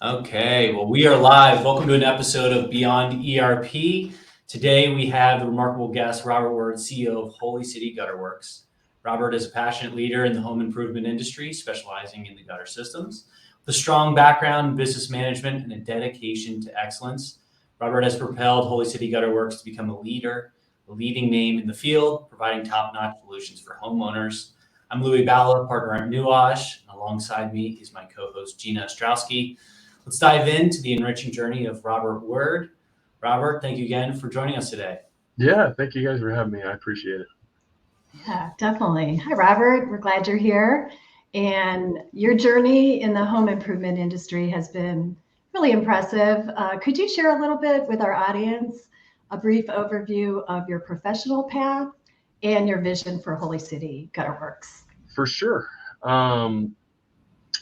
Okay, well, we are live. Welcome to an episode of Beyond ERP. Today we have the remarkable guest, Robert Word, CEO of Holy City Gutterworks. Robert is a passionate leader in the home improvement industry, specializing in the gutter systems. With a strong background in business management and a dedication to excellence, Robert has propelled Holy City Gutterworks to become a leading name in the field, providing top-notch solutions for homeowners. I'm Louis Balla, partner at Nuage, and alongside me is my co-host Gina Ostrowski. Let's dive into the enriching journey of Robert Word. Robert, thank you again for joining us today. Yeah, thank you guys for having me. I appreciate it. Yeah, definitely. Hi, Robert. We're glad you're here. And your journey in the home improvement industry has been really impressive. Could you share a little bit with our audience, a brief overview of your professional path and your vision for Holy City Gutterworks? For sure.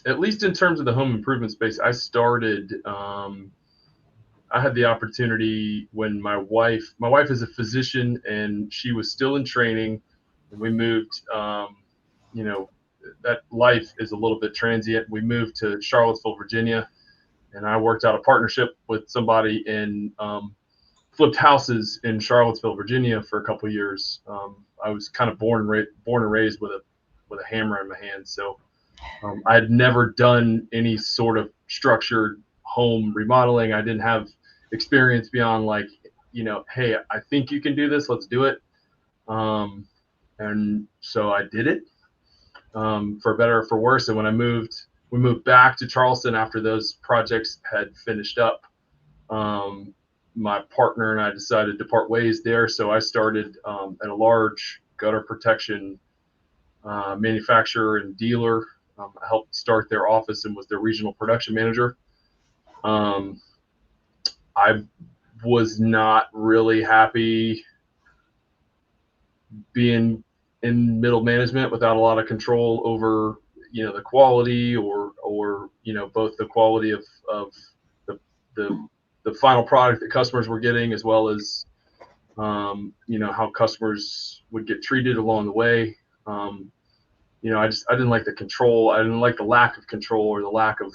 At least in terms of the home improvement space, I started, I had the opportunity when my wife is a physician and she was still in training, and we moved, that life is a little bit transient. We moved to Charlottesville, Virginia, and I worked out a partnership with somebody in flipped houses in Charlottesville, Virginia for a couple of years. I was kind of born and raised with a hammer in my hand. So I had never done any sort of structured home remodeling. I didn't have experience beyond hey, I think you can do this. Let's do it. And so I did it for better or for worse. And when we moved back to Charleston after those projects had finished up. My partner and I decided to part ways there. So I started at a large gutter protection manufacturer and dealer. I helped start their office and was their regional production manager. I was not really happy being in middle management without a lot of control over, the quality or both the quality of the final product that customers were getting, as well as, how customers would get treated along the way. I didn't like the control. I didn't like the lack of control or the lack of,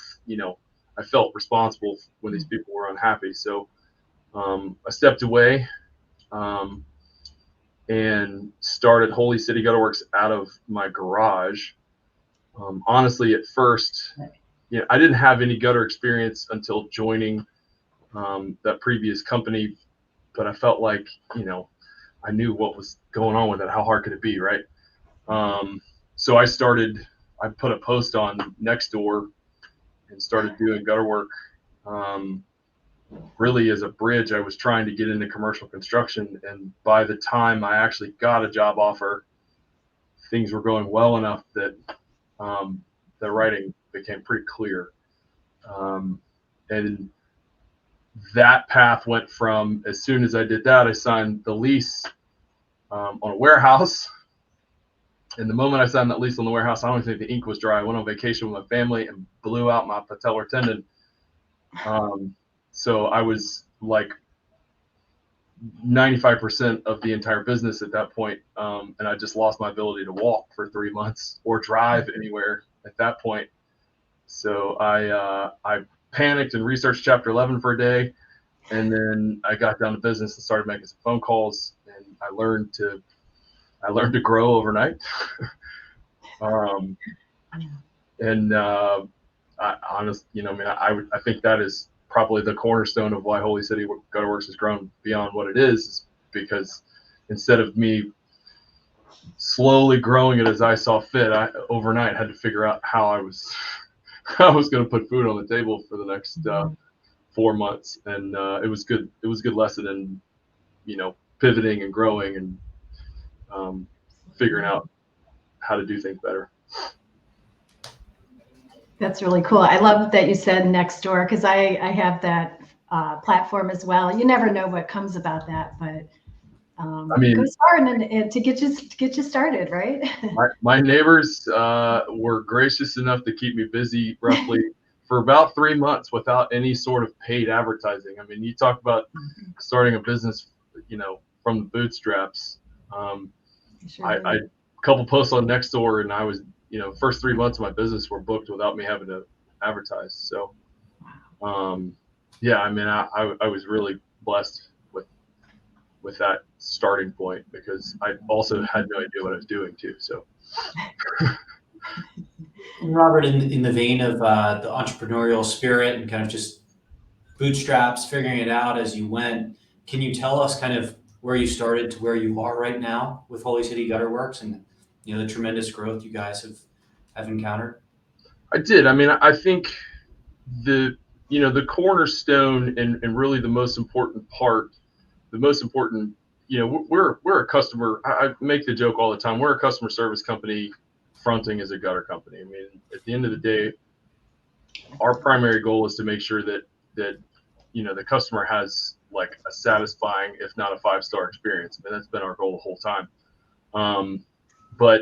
I felt responsible when these people were unhappy. So I stepped away and started Holy City Gutterworks out of my garage. Honestly, at first, I didn't have any gutter experience until joining that previous company, but I felt like, I knew what was going on with it. How hard could it be, right? So I put a post on Nextdoor and started doing gutter work. Really as a bridge, I was trying to get into commercial construction. And by the time I actually got a job offer, things were going well enough that the writing became pretty clear. And that path went from, as soon as I did that, I signed the lease on a warehouse. And the moment I signed that lease on the warehouse, I don't think the ink was dry. I went on vacation with my family and blew out my patellar tendon. So I was like 95% of the entire business at that point. And I just lost my ability to walk for 3 months or drive anywhere at that point. So I panicked and researched Chapter 11 for a day. And then I got down to business and started making some phone calls, and I learned to grow overnight. I think that is probably the cornerstone of why Holy City Gutterworks has grown beyond what it is because instead of me slowly growing it as I saw fit, I overnight had to figure out how I was going to put food on the table for the next 4 months, and it was good. It was a good lesson in, pivoting and growing and figuring out how to do things better. That's really cool. I love that you said Nextdoor because I have that platform as well. You never know what comes about that, but go start and to get you started, right? my neighbors were gracious enough to keep me busy roughly for about 3 months without any sort of paid advertising. I mean, you talk about starting a business, from the bootstraps. I a couple posts on Nextdoor, and I was, first 3 months of my business were booked without me having to advertise. So Yeah, I mean, I was really blessed with that starting point because I also had no idea what I was doing too. So, And Robert, in the vein of the entrepreneurial spirit and kind of just bootstraps, figuring it out as you went, can you tell us kind of where you started to where you are right now with Holy City Gutterworks and the tremendous growth you guys have encountered? I did. I mean, I think the cornerstone and really the most important part, the most important, we're a customer. I make the joke all the time. We're a customer service company fronting as a gutter company. I mean, at the end of the day, our primary goal is to make sure that the customer has like a satisfying, if not a 5-star experience. I mean, that's been our goal the whole time. But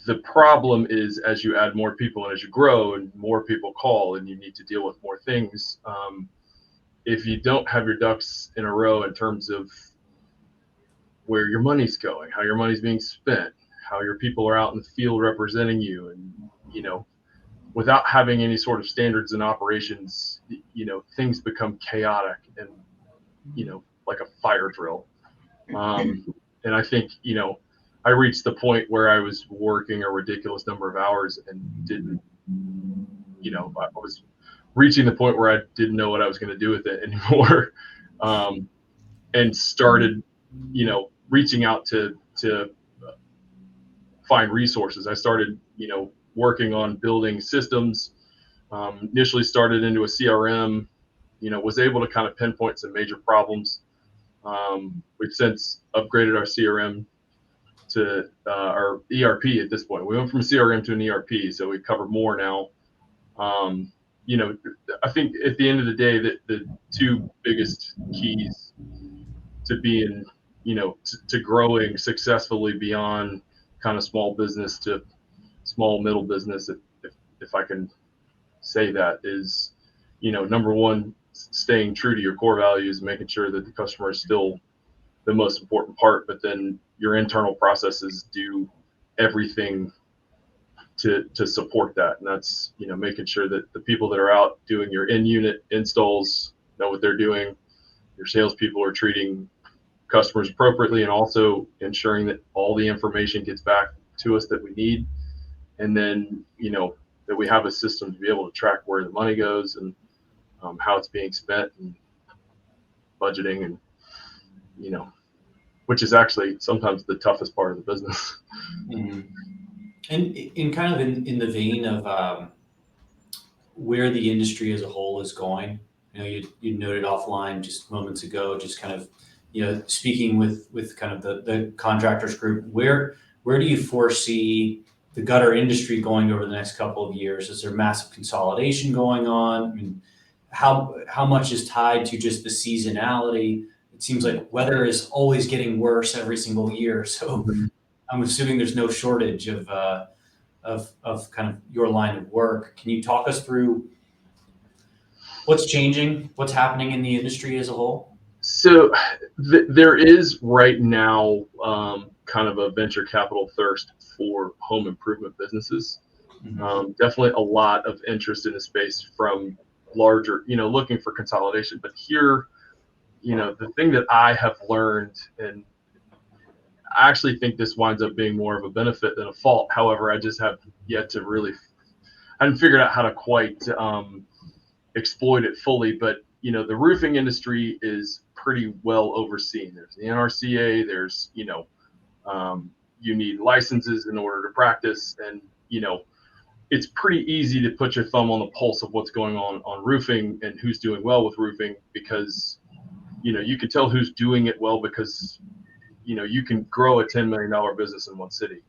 the problem is, as you add more people and as you grow and more people call and you need to deal with more things, if you don't have your ducks in a row in terms of where your money's going, how your money's being spent, how your people are out in the field representing you, and without having any sort of standards and operations, things become chaotic and like a fire drill. And I think I reached the point where I was working a ridiculous number of hours and didn't, I was reaching the point where I didn't know what I was going to do with it anymore. And started, reaching out to find resources. I started, working on building systems, initially started into a CRM, was able to kind of pinpoint some major problems. We've since upgraded our CRM to our ERP at this point. We went from a CRM to an ERP, so we cover more now. I think at the end of the day, the two biggest keys to being, to growing successfully beyond kind of small business to small middle business, if I can say that, is, number one, staying true to your core values, making sure that the customer is still the most important part, but then your internal processes do everything to support that. And that's, making sure that the people that are out doing your in-unit installs know what they're doing, your salespeople are treating customers appropriately, and also ensuring that all the information gets back to us that we need. And then, that we have a system to be able to track where the money goes and how it's being spent, and budgeting, and, which is actually sometimes the toughest part of the business. Mm-hmm. And in kind of in the vein of where the industry as a whole is going, you noted offline just moments ago, just kind of, speaking with kind of the contractors group, where do you foresee the gutter industry going over the next couple of years? Is there massive consolidation going on? I mean, how much is tied to just the seasonality? It seems like weather is always getting worse every single year. So I'm assuming there's no shortage of kind of your line of work. Can you talk us through what's changing, what's happening in the industry as a whole? So there is right now kind of a venture capital thirst for home improvement businesses. Mm-hmm. Definitely a lot of interest in the space from larger, looking for consolidation. But here, the thing that I have learned, and I actually think this winds up being more of a benefit than a fault. However, I just have yet to really, I haven't figured out how to quite exploit it fully. But, the roofing industry is pretty well overseen. There's the NRCA, there's, you need licenses in order to practice. And, it's pretty easy to put your thumb on the pulse of what's going on roofing and who's doing well with roofing, because, you can tell who's doing it well because, you can grow a $10 million business in one city.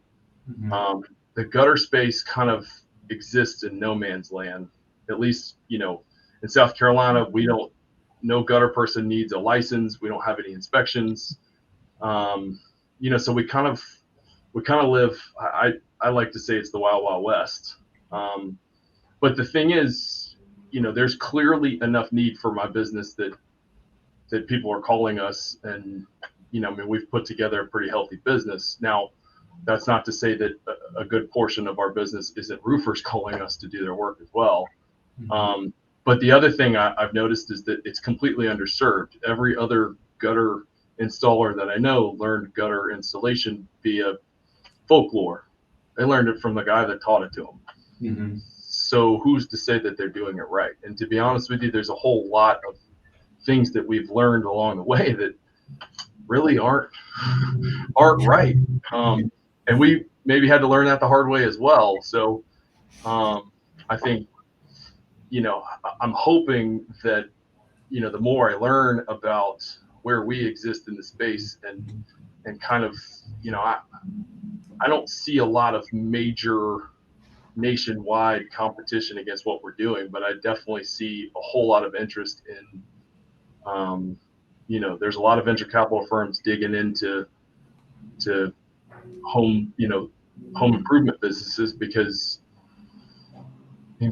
Mm-hmm. The gutter space kind of exists in no man's land. At least, in South Carolina, no gutter person needs a license. We don't have any inspections. So we kind of live, I like to say it's the Wild Wild West. But the thing is, there's clearly enough need for my business that people are calling us, and, we've put together a pretty healthy business. Now, that's not to say that a good portion of our business isn't roofers calling us to do their work as well. Mm-hmm. But the other thing I've noticed is that it's completely underserved. Every other gutter installer that I know learned gutter installation via folklore. They learned it from the guy that taught it to them. Mm-hmm. So who's to say that they're doing it right? And to be honest with you, there's a whole lot of things that we've learned along the way that really aren't right. And we maybe had to learn that the hard way as well. So I think, I'm hoping that, the more I learn about where we exist in the space and kind of, I don't see a lot of major nationwide competition against what we're doing, but I definitely see a whole lot of interest in, there's a lot of venture capital firms digging into home improvement businesses, because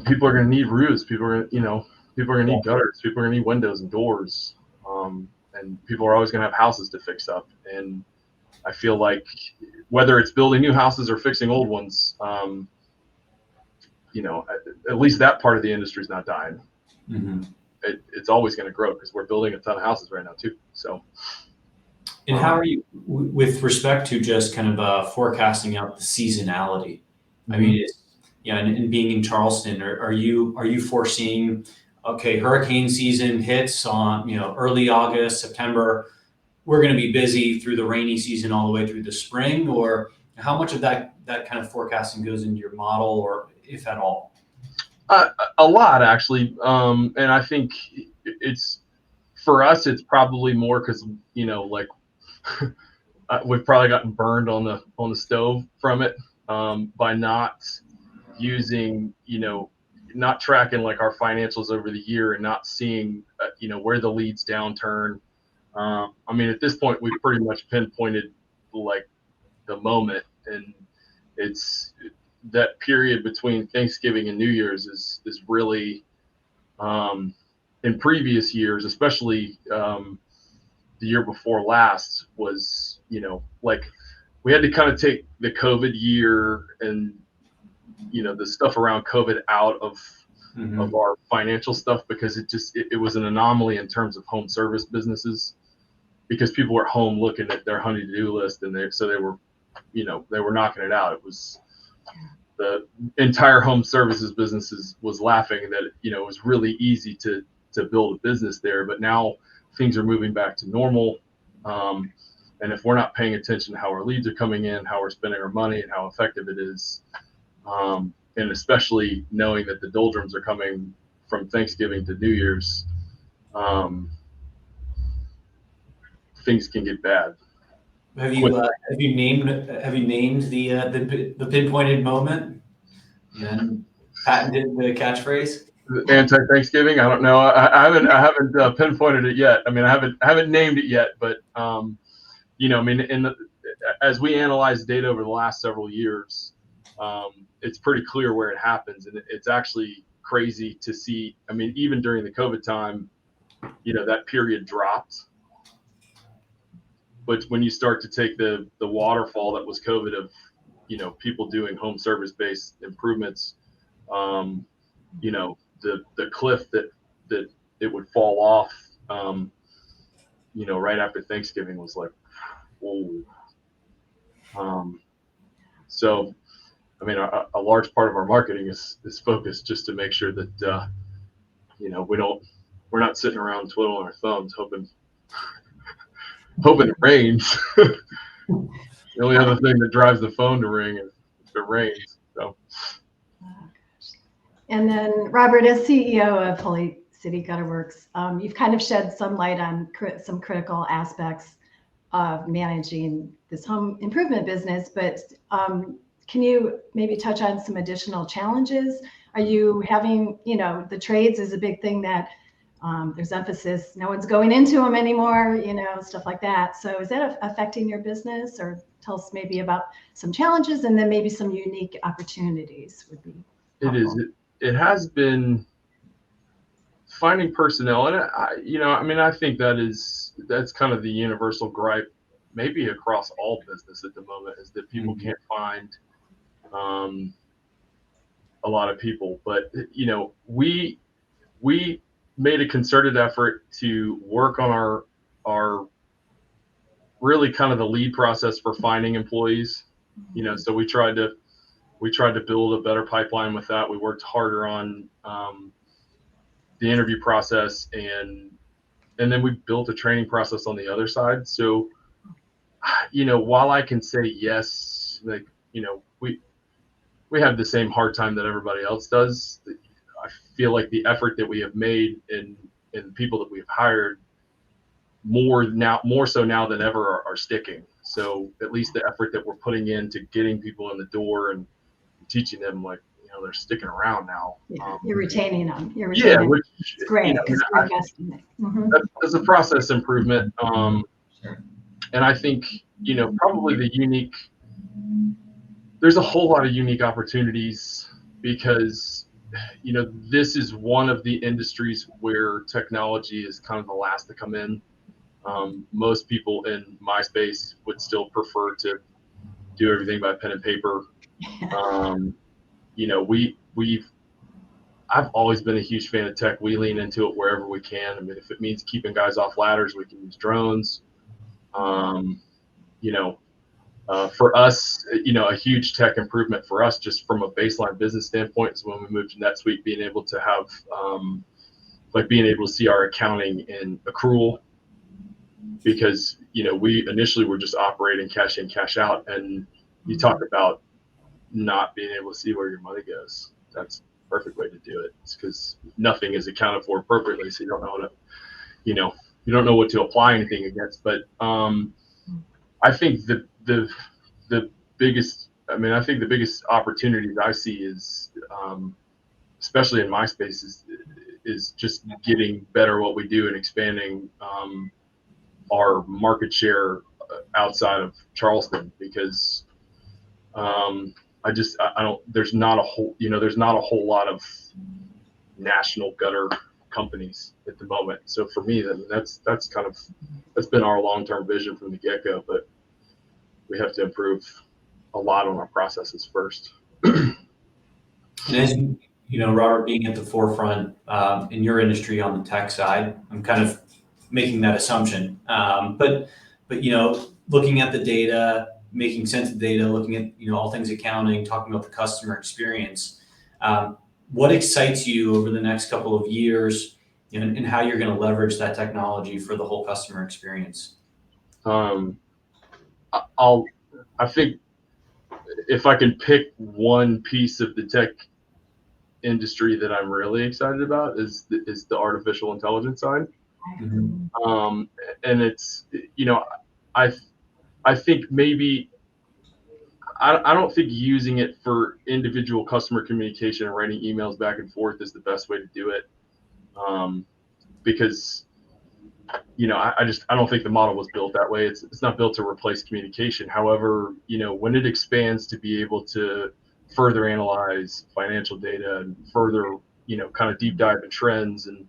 people are going to need roofs, people are going to need gutters, people are going to need windows and doors, and people are always going to have houses to fix up. And I feel like whether it's building new houses or fixing old ones, at least that part of the industry is not dying. Mm-hmm. It's always going to grow, because we're building a ton of houses right now too. So, and how are you with respect to just kind of forecasting out the seasonality? Mm-hmm. I mean, and being in Charleston, are you foreseeing, okay, hurricane season hits on early August, September, we're going to be busy through the rainy season all the way through the spring? Or how much of that kind of forecasting goes into your model, or if at all? A lot, actually. And I think it's, for us, it's probably more because, like we've probably gotten burned on the stove from it, by not using, not tracking like our financials over the year, and not seeing, where the leads downturn. I mean, at this point, we've pretty much pinpointed like the moment, and it's that period between Thanksgiving and New Year's is really, in previous years, especially the year before last, was, like we had to kind of take the COVID year and, the stuff around COVID out of our financial stuff, because it was an anomaly in terms of home service businesses, because people were at home looking at their honey-to-do list, and they were knocking it out. It was, the entire home services businesses was laughing that, it was really easy to build a business there. But now things are moving back to normal. And if we're not paying attention to how our leads are coming in, how we're spending our money, and how effective it is, and especially knowing that the doldrums are coming from Thanksgiving to New Year's, things can get bad. Have you named the pinpointed moment and patented the catchphrase? Anti-Thanksgiving? I don't know. I haven't pinpointed it yet. I mean, I haven't named it yet, but I mean, as we analyze data over the last several years, it's pretty clear where it happens, and it's actually crazy to see. I mean, even during the COVID time, that period dropped. But when you start to take the waterfall that was COVID of, people doing home service based improvements, the cliff that it would fall off, right after Thanksgiving was like, whoa. So, I mean, a large part of our marketing is focused just to make sure that, we're not sitting around twiddling our thumbs hoping it rains. The only other thing that drives the phone to ring is if it rains. So. And then, Robert, as CEO of Holy City Gutterworks, you've kind of shed some light on some critical aspects of managing this home improvement business, but can you maybe touch on some additional challenges? Are you having, the trades is a big thing that there's emphasis, no one's going into them anymore, stuff like that. So is that affecting your business? Or tell us maybe about some challenges, and then maybe some unique opportunities would be helpful. It is. It has been finding personnel, and I think that's kind of the universal gripe, maybe across all business at the moment, is that people can't find a lot of people. But we we made a concerted effort to work on our really kind of the lead process for finding employees. So we tried to build a better pipeline with that. We worked harder on the interview process, and then we built a training process on the other side. So, while I can say yes, we have the same hard time that everybody else does. I feel like the effort that we have made in people that we've hired more so now than ever are sticking. So at least the effort that we're putting into getting people in the door and teaching them, they're sticking around now. Yeah, you're retaining them. Yeah, which it's great because we're investing in it. That's a process improvement. And I think, probably there's a whole lot of unique opportunities because, this is one of the industries where technology is kind of the last to come in. Most people in my space would still prefer to do everything by pen and paper. I've always been a huge fan of tech. We lean into it wherever we can. I mean, if it means keeping guys off ladders, we can use drones. For us, a huge tech improvement for us, just from a baseline business standpoint, is when we moved to NetSuite, being able to have, being able to see our accounting in accrual, because, we initially were just operating cash in, cash out. And you talk about not being able to see where your money goes. That's the perfect way to do it. It's because nothing is accounted for appropriately. So you don't know you don't know what to apply anything against. But I think the biggest opportunities I see is, especially in my space, is just getting better at what we do and expanding our market share outside of Charleston, because there's not a whole lot of national gutter companies at the moment. So for me, that's been our long-term vision from the get-go, but we have to improve a lot on our processes first. And as Robert, being at the forefront in your industry on the tech side, I'm kind of making that assumption. But looking at the data, making sense of data, looking at all things accounting, talking about the customer experience, what excites you over the next couple of years, and how you're going to leverage that technology for the whole customer experience? I think if I can pick one piece of the tech industry that I'm really excited about is the artificial intelligence side. Mm-hmm. And it's, I think maybe, I don't think using it for individual customer communication and writing emails back and forth is the best way to do it. Because, I don't think the model was built that way. It's not built to replace communication. However, when it expands to be able to further analyze financial data and further, kind of deep dive in trends, and,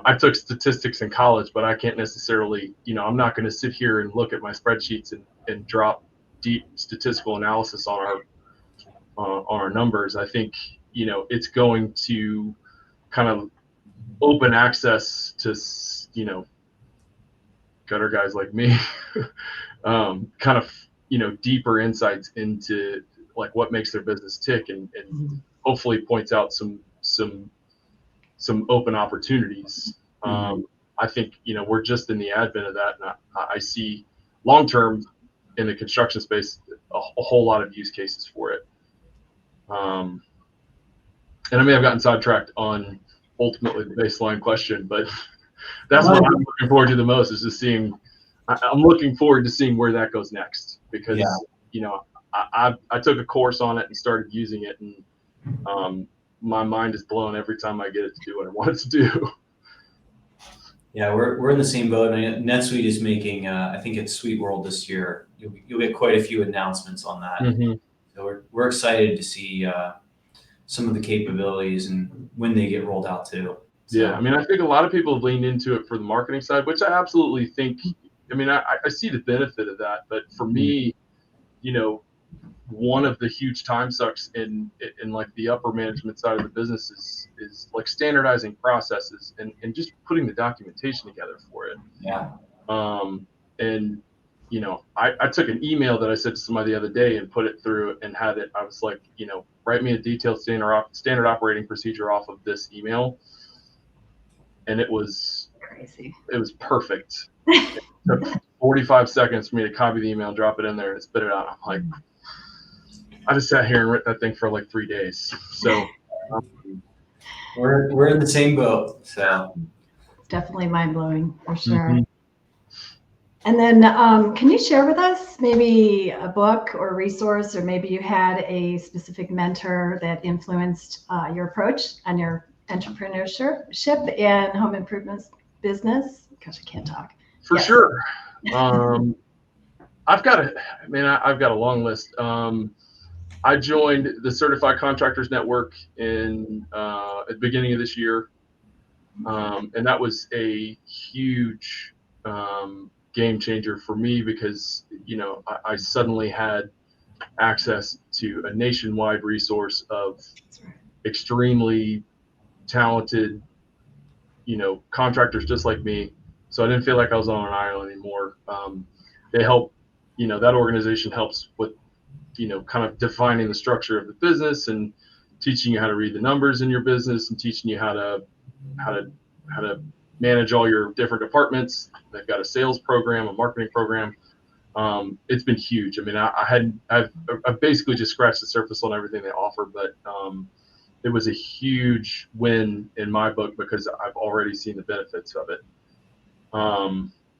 I took statistics in college, but I can't necessarily, I'm not going to sit here and look at my spreadsheets and drop deep statistical analysis on our numbers. I think, it's going to kind of open access to, gutter guys like me, kind of, deeper insights into what makes their business tick, and hopefully points out some open opportunities. I think, we're just in the advent of that, and I see long-term in the construction space a whole lot of use cases for it. And I may have gotten sidetracked on ultimately the baseline question, but that's what I'm looking forward to the most, is just I'm looking forward to seeing where that goes next, because, I took a course on it and started using it, and my mind is blown every time I get it to do what I want it to do. Yeah, we're in the same boat. NetSuite is making, I think it's Suite World this year. You'll get quite a few announcements on that. Mm-hmm. So we're excited to see some of the capabilities and when they get rolled out too. So. Yeah, I think a lot of people have leaned into it for the marketing side, which I absolutely think. I see the benefit of that, but for me, one of the huge time sucks in like the upper management side of the business is like standardizing processes and just putting the documentation together for it. Yeah. And I took an email that I sent to somebody the other day and put it through and had it. I was like, write me a detailed standard operating procedure off of this email, and it was Crazy. It was perfect. It took 45 seconds for me to copy the email, drop it in there, and spit it out. I'm like, I just sat here and wrote that thing for like 3 days. So we're in the same boat. So it's definitely mind blowing for sure. Mhm. And then can you share with us maybe a book or resource, or maybe you had a specific mentor that influenced your approach and your entrepreneurship and home improvement business? Gosh, I can't talk. For Yes. sure. I've got a long list. I joined the Certified Contractors Network at the beginning of this year. And that was a huge game changer for me because, I suddenly had access to a nationwide resource of extremely talented, contractors just like me. So I didn't feel like I was on an island anymore. They help, that organization helps with, kind of defining the structure of the business and teaching you how to read the numbers in your business and teaching you how to manage all your different departments. They've got a sales program, a marketing program. It's been huge. I mean, I've basically just scratched the surface on everything they offer, but it was a huge win in my book because I've already seen the benefits of it.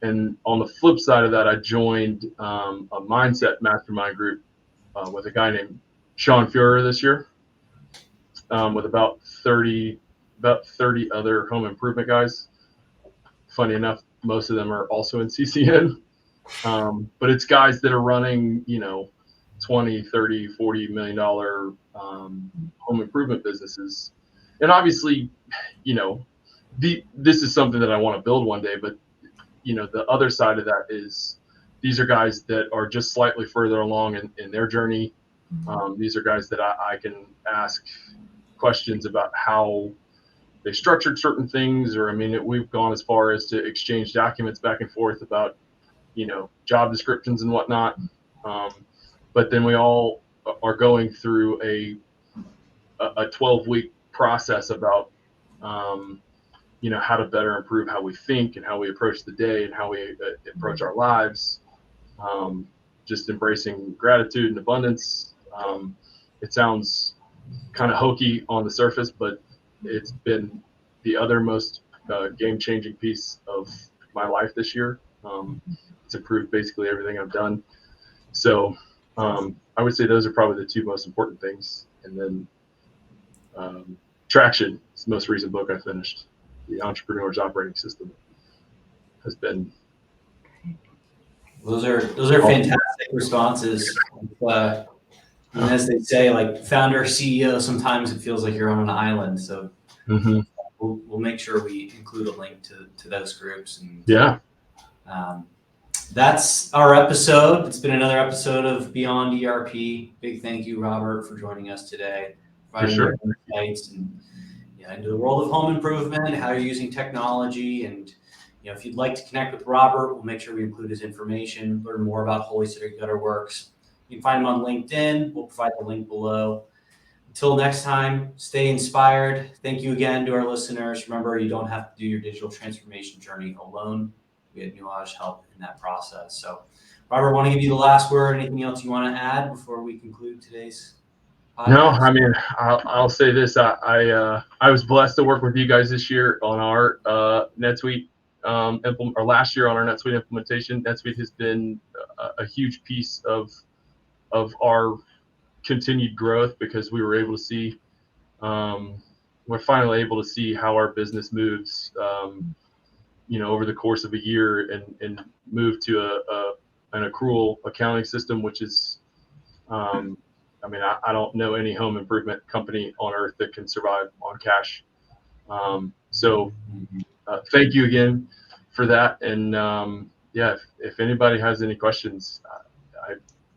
And on the flip side of that, I joined a mindset mastermind group with a guy named Sean Fuhrer this year, with about 30 other home improvement guys. Funny enough, most of them are also in CCN. But it's guys that are running, 20, 30, $40 million home improvement businesses. And obviously, this is something that I want to build one day, but the other side of that is these are guys that are just slightly further along in their journey. These are guys that I can ask questions about how they structured certain things, or we've gone as far as to exchange documents back and forth about, job descriptions and whatnot. But then we all are going through a 12-week process about, how to better improve how we think and how we approach the day and how we approach our lives. Just embracing gratitude and abundance. It sounds kind of hokey on the surface, but it's been the other most game-changing piece of my life this year. It's improved basically everything I've done. So I would say those are probably the two most important things. And then Traction is the most recent book I finished. The Entrepreneur's Operating System has been. Those are fantastic responses. And as they say, like founder, CEO, sometimes it feels like you're on an island. So we'll make sure we include a link to those groups. And yeah. That's our episode. It's been another episode of Beyond ERP. Big thank you, Robert, for joining us today. For sure. Insights and into the world of home improvement, how you're using technology. And if you'd like to connect with Robert, we'll make sure we include his information, learn more about Holy City Gutterworks. You can find him on LinkedIn. We'll provide the link below. Until next time, stay inspired. Thank you again to our listeners. Remember, you don't have to do your digital transformation journey alone. We had Nuage help in that process. So, Robert, I want to give you the last word. Anything else you want to add before we conclude today's podcast? No, I'll say this. I was blessed to work with you guys this year on our NetSuite or last year on our NetSuite implementation. NetSuite has been a huge piece of our continued growth because we were able to see, we're finally able to see how our business moves, over the course of a year and move to an accrual accounting system, which is, I don't know any home improvement company on earth that can survive on cash. So thank you again for that. And if anybody has any questions,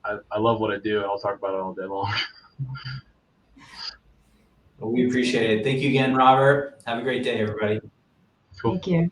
I love what I do, and I'll talk about it all day long. Well, we appreciate it. Thank you again, Robert. Have a great day, everybody. Cool. Thank you.